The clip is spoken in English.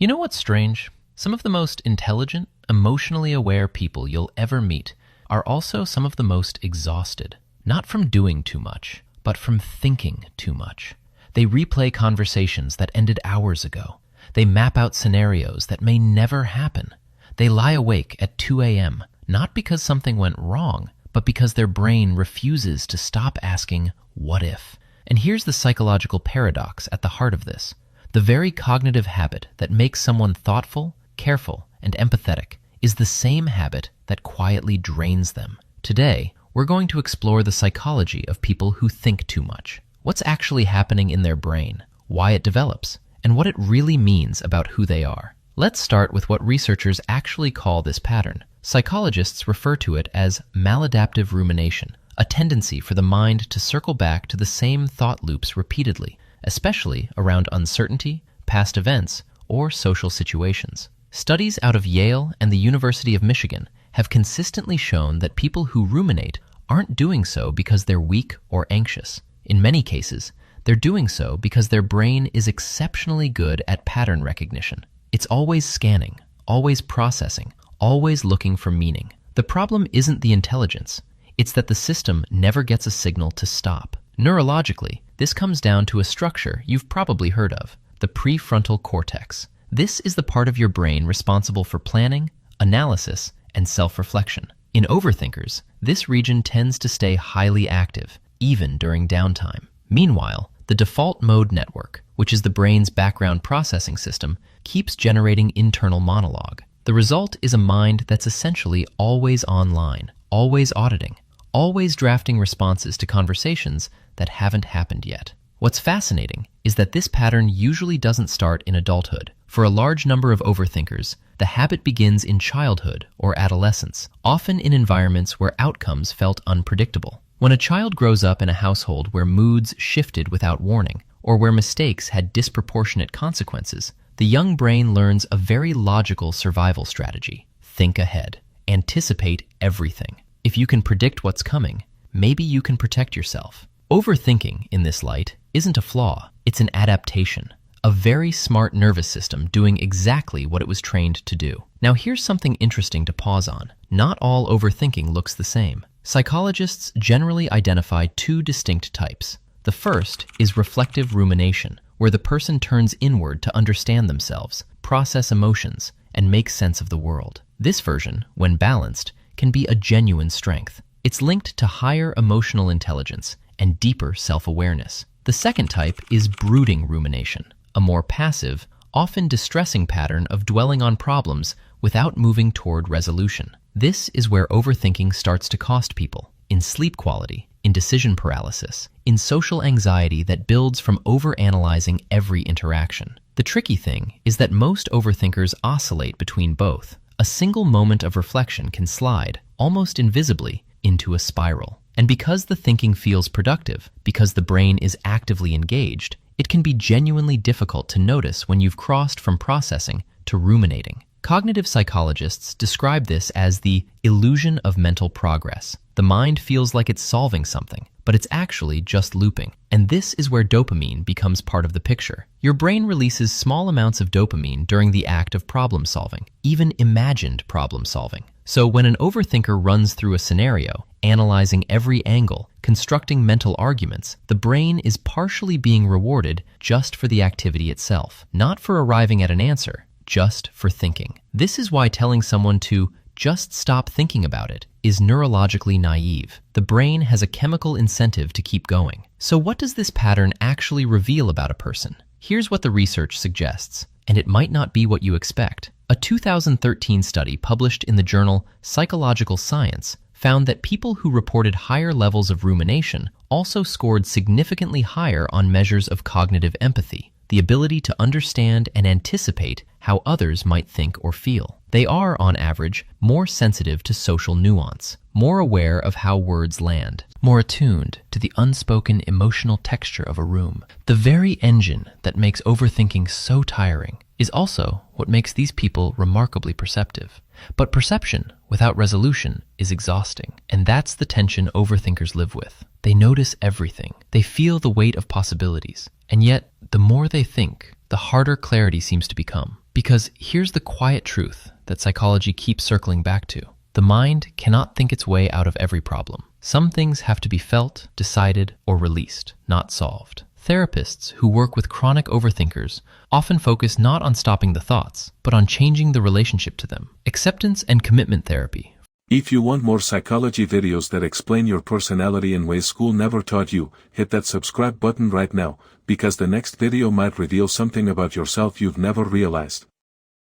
You know what's strange? Some of the most intelligent, emotionally aware people you'll ever meet are also some of the most exhausted, not from doing too much, but from thinking too much. They replay conversations that ended hours ago. They map out scenarios that may never happen. They lie awake at 2 a.m., not because something went wrong, but because their brain refuses to stop asking, what if? And here's the psychological paradox at the heart of this. The very cognitive habit that makes someone thoughtful, careful, and empathetic is the same habit that quietly drains them. Today, we're going to explore the psychology of people who think too much. What's actually happening in their brain, why it develops, and what it really means about who they are. Let's start with what researchers actually call this pattern. Psychologists refer to it as maladaptive rumination, a tendency for the mind to circle back to the same thought loops repeatedly, especially around uncertainty, past events, or social situations. Studies out of Yale and the University of Michigan have consistently shown that people who ruminate aren't doing so because they're weak or anxious. In many cases, they're doing so because their brain is exceptionally good at pattern recognition. It's always scanning, always processing, always looking for meaning. The problem isn't the intelligence. It's that the system never gets a signal to stop. Neurologically, this comes down to a structure you've probably heard of, the prefrontal cortex. This is the part of your brain responsible for planning, analysis, and self-reflection. In overthinkers, this region tends to stay highly active, even during downtime. Meanwhile, the default mode network, which is the brain's background processing system, keeps generating internal monologue. The result is a mind that's essentially always online, always auditing, always drafting responses to conversations that haven't happened yet. What's fascinating is that this pattern usually doesn't start in adulthood. For a large number of overthinkers, the habit begins in childhood or adolescence, often in environments where outcomes felt unpredictable. When a child grows up in a household where moods shifted without warning, or where mistakes had disproportionate consequences, the young brain learns a very logical survival strategy. Think ahead. Anticipate everything. If you can predict what's coming, maybe you can protect yourself. Overthinking, in this light, isn't a flaw. It's an adaptation. A very smart nervous system doing exactly what it was trained to do. Now here's something interesting to pause on. Not all overthinking looks the same. Psychologists generally identify two distinct types. The first is reflective rumination, where the person turns inward to understand themselves, process emotions, and make sense of the world. This version, when balanced, can be a genuine strength. It's linked to higher emotional intelligence and deeper self-awareness. The second type is brooding rumination, a more passive, often distressing pattern of dwelling on problems without moving toward resolution. This is where overthinking starts to cost people, in sleep quality, in decision paralysis, in social anxiety that builds from overanalyzing every interaction. The tricky thing is that most overthinkers oscillate between both. A single moment of reflection can slide, almost invisibly, into a spiral. And because the thinking feels productive, because the brain is actively engaged, it can be genuinely difficult to notice when you've crossed from processing to ruminating. Cognitive psychologists describe this as the illusion of mental progress. The mind feels like it's solving something, but it's actually just looping. And this is where dopamine becomes part of the picture. Your brain releases small amounts of dopamine during the act of problem solving, even imagined problem solving. So when an overthinker runs through a scenario, analyzing every angle, constructing mental arguments, the brain is partially being rewarded just for the activity itself, not for arriving at an answer, just for thinking. This is why telling someone to just stop thinking about it is neurologically naive. The brain has a chemical incentive to keep going. So what does this pattern actually reveal about a person? Here's what the research suggests, and it might not be what you expect. A 2013 study published in the journal Psychological Science found that people who reported higher levels of rumination also scored significantly higher on measures of cognitive empathy, the ability to understand and anticipate how others might think or feel. They are, on average, more sensitive to social nuance, more aware of how words land, more attuned to the unspoken emotional texture of a room. The very engine that makes overthinking so tiring is also what makes these people remarkably perceptive. But perception without resolution is exhausting, and that's the tension overthinkers live with. They notice everything. They feel the weight of possibilities, and yet the more they think, the harder clarity seems to become. Because here's the quiet truth that psychology keeps circling back to. The mind cannot think its way out of every problem. Some things have to be felt, decided, or released, not solved. Therapists who work with chronic overthinkers often focus not on stopping the thoughts, but on changing the relationship to them. Acceptance and commitment therapy. If you want more psychology videos that explain your personality in ways school never taught you, hit that subscribe button right now, because the next video might reveal something about yourself you've never realized.